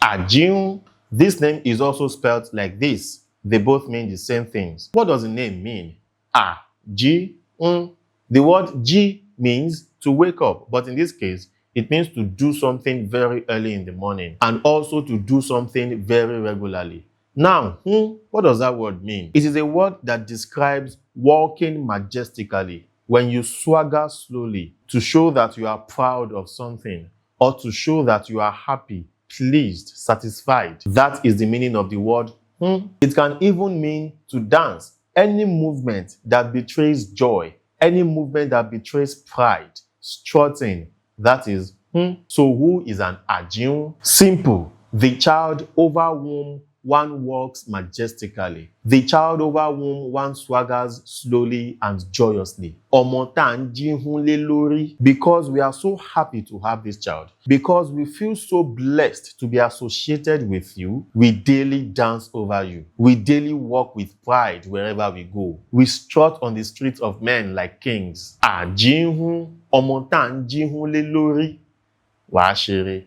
ÀJÍHÚN. This name is also spelled like this. They both mean the same things. What does the name mean? ÀJÍHÚN. The word Ji means to wake up, but in this case, it means to do something very early in the morning and also to do something very regularly. Now, what does that word mean? It is a word that describes walking majestically, when you swagger slowly to show that you are proud of something or to show that you are happy, pleased, satisfied. That is the meaning of the word. It can even mean to dance. Any movement that betrays joy, any movement that betrays pride, strutting, that is. So who is an ÀJÍHÚN? Simple. The child over whom one walks majestically. The child over whom one swaggers slowly and joyously. Ọmọ tá ń jíhún lé lórí. Because we are so happy to have this child. Because we feel so blessed to be associated with you, we daily dance over you. We daily walk with pride wherever we go. We strut on the streets of men like kings. ÀJÍHún. Ọmọ tá ń jíhún lé lórí. Wàá ṣeré.